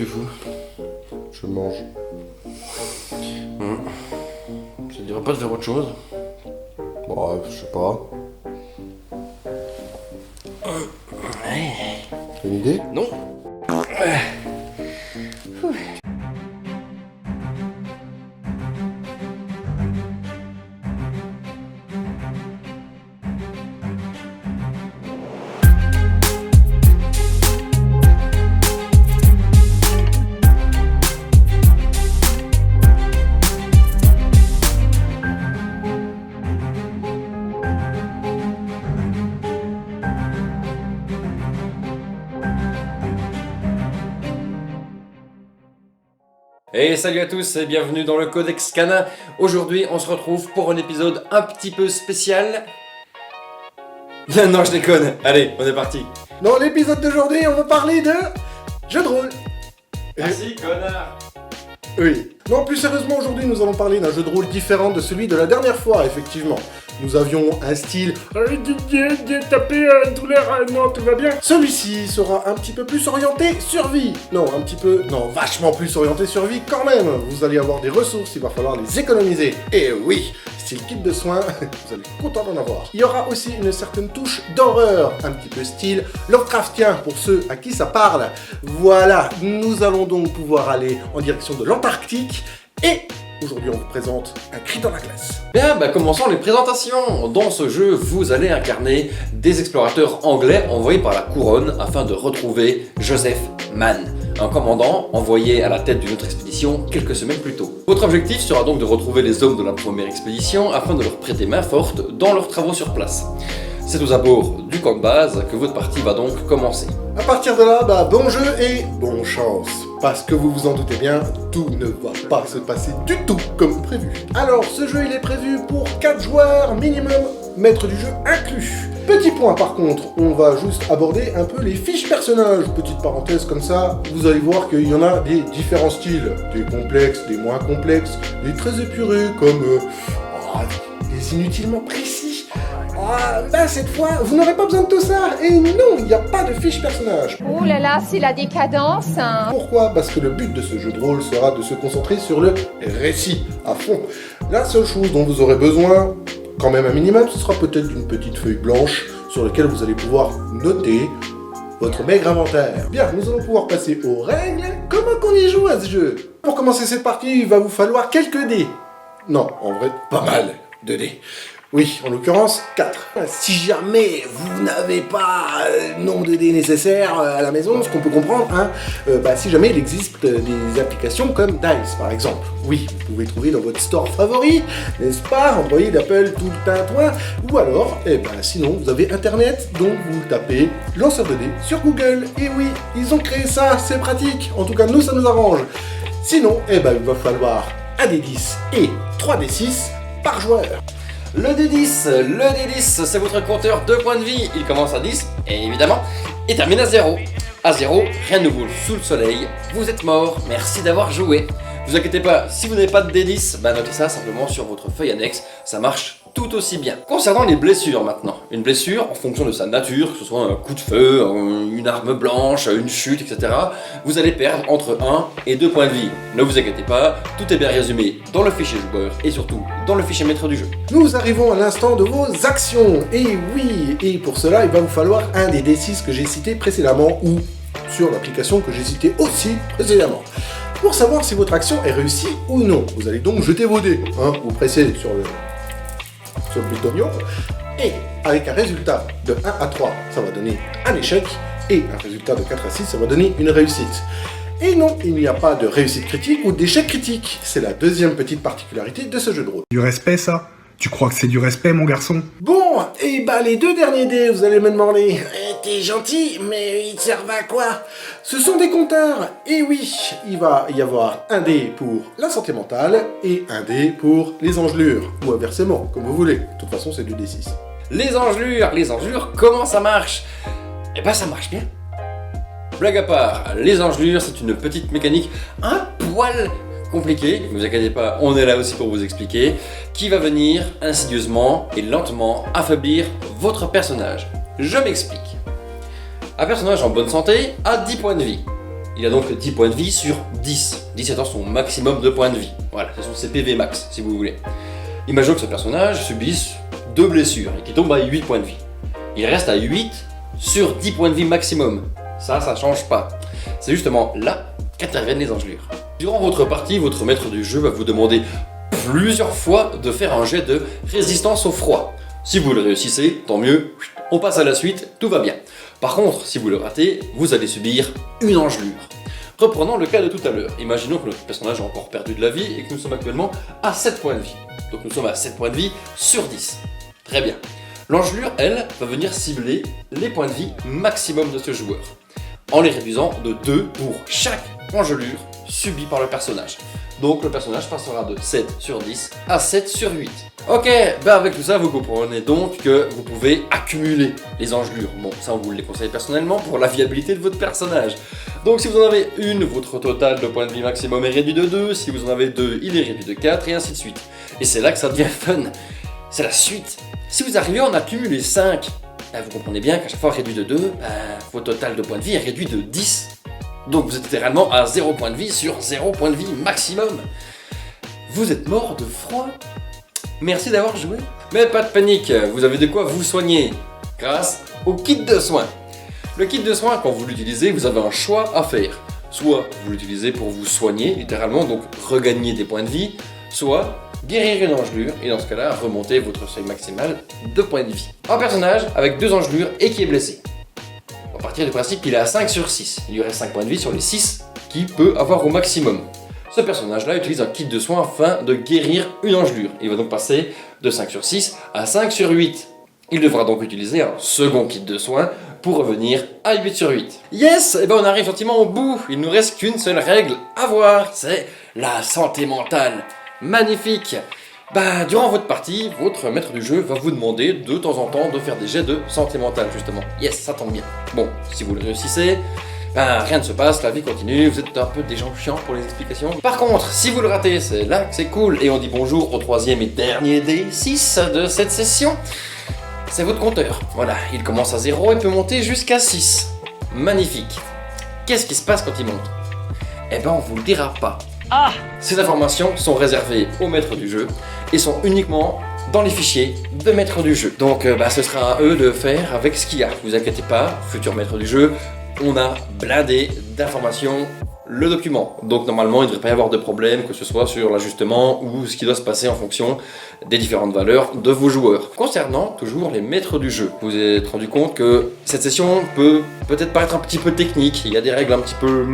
tu fous? Je mange. Ça te dirait pas de faire autre chose? Bah, je sais pas. T'as une idée? Non. Et salut à tous et bienvenue dans le Codex Canin. Aujourd'hui on se retrouve pour un épisode un petit peu spécial. Non je déconne, allez on est parti. Dans l'épisode d'aujourd'hui, on va parler de jeux de rôle. Merci connard. Oui. Non, plus sérieusement, aujourd'hui, nous allons parler d'un jeu de rôle différent de celui de la dernière fois, effectivement. Nous avions un style taper douleur, non, tout va bien. Celui-ci sera un petit peu plus orienté survie. Non, vachement plus orienté survie quand même. Vous allez avoir des ressources, il va falloir les économiser. Et oui, style kit de soins, vous allez être content d'en avoir. Il y aura aussi une certaine touche d'horreur, un petit peu style Lovecraftien pour ceux à qui ça parle. Voilà, nous allons donc pouvoir aller en direction de l'Antarctique et aujourd'hui on vous présente un cri dans la glace. Bien, commençons les présentations. Dans ce jeu, vous allez incarner des explorateurs anglais envoyés par la couronne afin de retrouver Joseph Mann, un commandant envoyé à la tête d'une autre expédition quelques semaines plus tôt. Votre objectif sera donc de retrouver les hommes de la première expédition afin de leur prêter main forte dans leurs travaux sur place. C'est aux abords du camp de base que votre partie va donc commencer. À partir de là, bon jeu et bonne chance. Parce que vous vous en doutez bien, tout ne va pas se passer du tout comme prévu. Alors, ce jeu il est prévu pour 4 joueurs minimum, maître du jeu inclus. Petit point par contre, on va juste aborder un peu les fiches personnages. Petite parenthèse comme ça, vous allez voir qu'il y en a des différents styles. Des complexes, des moins complexes, des très épurés comme des inutilement précis. Cette fois, vous n'aurez pas besoin de tout ça. Et non, il n'y a pas de fiche personnage. Oh là là, c'est la décadence, hein. Pourquoi? Parce que le but de ce jeu de rôle sera de se concentrer sur le récit à fond. La seule chose dont vous aurez besoin, quand même un minimum, ce sera peut-être d'une petite feuille blanche sur laquelle vous allez pouvoir noter votre maigre inventaire. Bien, nous allons pouvoir passer aux règles. Comment qu'on y joue à ce jeu? Pour commencer cette partie, il va vous falloir quelques dés. Non, en vrai, pas mal de dés. Oui, en l'occurrence, 4. Si jamais vous n'avez pas le nombre de dés nécessaires à la maison, ce qu'on peut comprendre, si jamais il existe des applications comme Dice, par exemple. Oui, vous pouvez trouver dans votre store favori, n'est-ce pas, Android, Apple, tout le tintouin. Ou alors, sinon, vous avez Internet, donc vous tapez lanceur de dés sur Google. Et oui, ils ont créé ça, c'est pratique. En tout cas, nous, ça nous arrange. Sinon, il va falloir un D10 et 3 D6 par joueur. Le D10, c'est votre compteur de points de vie. Il commence à 10, et évidemment, et termine à 0. À 0, rien ne vous sous le soleil, vous êtes mort, merci d'avoir joué. Vous inquiétez pas, si vous n'avez pas de D10, notez ça simplement sur votre feuille annexe, ça marche tout aussi bien. Concernant les blessures maintenant, une blessure en fonction de sa nature, que ce soit un coup de feu, une arme blanche, une chute, etc., vous allez perdre entre 1 et 2 points de vie. Ne vous inquiétez pas, tout est bien résumé dans le fichier joueur et surtout dans le fichier maître du jeu. Nous arrivons à l'instant de vos actions, et oui, et pour cela il va vous falloir un des D6 que j'ai cité précédemment ou sur l'application que j'ai citée aussi précédemment. Pour savoir si votre action est réussie ou non, vous allez donc jeter vos dés, vous pressez sur le buton, et avec un résultat de 1 à 3, ça va donner un échec, et un résultat de 4 à 6, ça va donner une réussite. Et non, il n'y a pas de réussite critique ou d'échec critique, c'est la deuxième petite particularité de ce jeu de rôle. Du respect, ça? Tu crois que c'est du respect, mon garçon? Bon, et les 2 derniers dés, vous allez me demander, t'es gentil, mais ils servent à quoi? Ce sont des compteurs, et oui, il va y avoir un dé pour la santé mentale, et un dé pour les engelures, ou inversement, comme vous voulez. De toute façon, c'est 2d6. Les engelures, comment ça marche? Ça marche bien. Blague à part, les engelures, c'est une petite mécanique un poil compliqué, ne vous inquiétez pas, on est là aussi pour vous expliquer, qui va venir insidieusement et lentement affaiblir votre personnage. Je m'explique. Un personnage en bonne santé a 10 points de vie. Il a donc 10 points de vie sur 10. 10 étant son maximum de points de vie. Voilà, ce sont ses PV max, si vous voulez. Imaginons que ce personnage subisse 2 blessures et qu'il tombe à 8 points de vie. Il reste à 8 sur 10 points de vie maximum. Ça change pas. C'est justement là qu'interviennent les engelures. Durant votre partie, votre maître du jeu va vous demander plusieurs fois de faire un jet de résistance au froid. Si vous le réussissez, tant mieux, on passe à la suite, tout va bien. Par contre, si vous le ratez, vous allez subir une engelure. Reprenons le cas de tout à l'heure. Imaginons que notre personnage a encore perdu de la vie et que nous sommes actuellement à 7 points de vie. Donc nous sommes à 7 points de vie sur 10. Très bien. L'engelure, elle, va venir cibler les points de vie maximum de ce joueur, en les réduisant de 2 pour chaque engelure subie par le personnage. Donc le personnage passera de 7 sur 10 à 7 sur 8. Ok, avec tout ça, vous comprenez donc que vous pouvez accumuler les engelures. Bon, ça on vous le conseille personnellement pour la viabilité de votre personnage. Donc si vous en avez une, votre total de points de vie maximum est réduit de 2. Si vous en avez 2, il est réduit de 4 et ainsi de suite. Et c'est là que ça devient fun. C'est la suite. Si vous arrivez à en accumuler 5, vous comprenez bien qu'à chaque fois réduit de 2, votre total de points de vie est réduit de 10. Donc vous êtes littéralement à 0 point de vie sur 0 point de vie maximum. Vous êtes mort de froid. Merci d'avoir joué. Mais pas de panique, vous avez de quoi vous soigner grâce au kit de soins. Le kit de soins, quand vous l'utilisez, vous avez un choix à faire. Soit vous l'utilisez pour vous soigner, littéralement, donc regagner des points de vie, soit guérir une engelure, et dans ce cas-là, remonter votre seuil maximal de points de vie. Un personnage avec 2 engelures et qui est blessé. On va partir du principe qu'il est à 5 sur 6. Il lui reste 5 points de vie sur les 6 qu'il peut avoir au maximum. Ce personnage-là utilise un kit de soins afin de guérir une engelure. Il va donc passer de 5 sur 6 à 5 sur 8. Il devra donc utiliser un second kit de soins pour revenir à 8 sur 8. Yes, et on arrive gentiment au bout. Il ne nous reste qu'une seule règle à voir, c'est la santé mentale. Magnifique. Durant votre partie, votre maître du jeu va vous demander de temps en temps de faire des jets de santé mentale, justement. Yes, ça tombe bien. Bon, si vous le réussissez, rien ne se passe, la vie continue, vous êtes un peu des gens chiants pour les explications. Par contre, si vous le ratez, c'est là que c'est cool, et on dit bonjour au 3e et dernier des 6 de cette session. C'est votre compteur. Voilà, il commence à 0 et peut monter jusqu'à 6. Magnifique. Qu'est-ce qui se passe quand il monte ? On vous le dira pas. Ces informations sont réservées au maître du jeu et sont uniquement dans les fichiers de maître du jeu. Donc ce sera à eux de faire avec ce qu'il y a. Vous inquiétez pas, futur maître du jeu, on a blindé d'informations le document. Donc normalement il ne devrait pas y avoir de problème, que ce soit sur l'ajustement ou ce qui doit se passer en fonction des différentes valeurs de vos joueurs. Concernant toujours les maîtres du jeu, vous vous êtes rendu compte que cette session peut peut-être paraître un petit peu technique, il y a des règles un petit peu...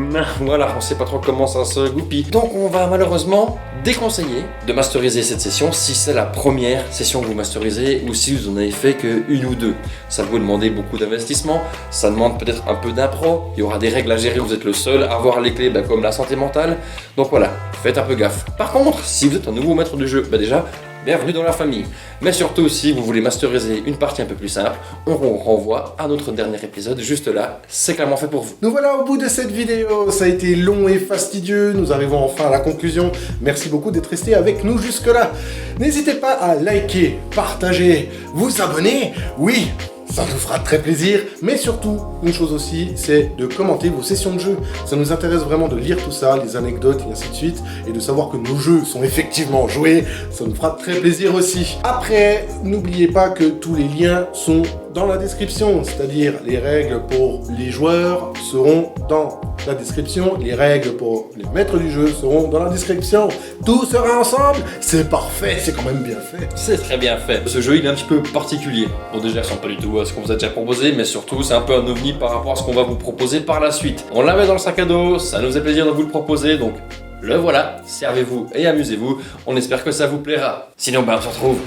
voilà, on sait pas trop comment ça se goupille. Donc on va malheureusement déconseiller de masteriser cette session si c'est la première session que vous masterisez ou si vous en avez fait qu'une ou deux. Ça va vous demander beaucoup d'investissement, ça demande peut-être un peu d'impro, il y aura des règles à gérer, vous êtes le seul à avoir les clés comme la santé mentale. Donc voilà, faites un peu gaffe. Par contre, si vous êtes un nouveau maître du jeu, déjà, bienvenue dans la famille. Mais surtout, si vous voulez masteriser une partie un peu plus simple, on renvoie à notre dernier épisode, juste là, c'est clairement fait pour vous. Nous voilà au bout de cette vidéo, ça a été long et fastidieux, nous arrivons enfin à la conclusion. Merci beaucoup d'être resté avec nous jusque là. N'hésitez pas à liker, partager, vous abonner, oui, ça nous fera très plaisir, mais surtout, une chose aussi, c'est de commenter vos sessions de jeu. Ça nous intéresse vraiment de lire tout ça, les anecdotes et ainsi de suite, et de savoir que nos jeux sont effectivement joués, ça nous fera très plaisir aussi. Après, n'oubliez pas que tous les liens sont dans la description, c'est-à-dire les règles pour les joueurs seront dans la description, les règles pour les maîtres du jeu seront dans la description. Tout sera ensemble, c'est parfait, c'est quand même bien fait. C'est très bien fait. Ce jeu il est un petit peu particulier. Bon déjà il ressemble pas du tout à ce qu'on vous a déjà proposé, mais surtout c'est un peu un ovni par rapport à ce qu'on va vous proposer par la suite. On l'avait dans le sac à dos, ça nous fait plaisir de vous le proposer, donc le voilà, servez-vous et amusez-vous, on espère que ça vous plaira. Sinon on se retrouve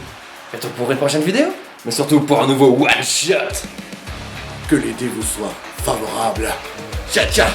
bientôt pour une prochaine vidéo, mais surtout pour un nouveau one shot. Que l'été vous soit favorable. Ciao ciao.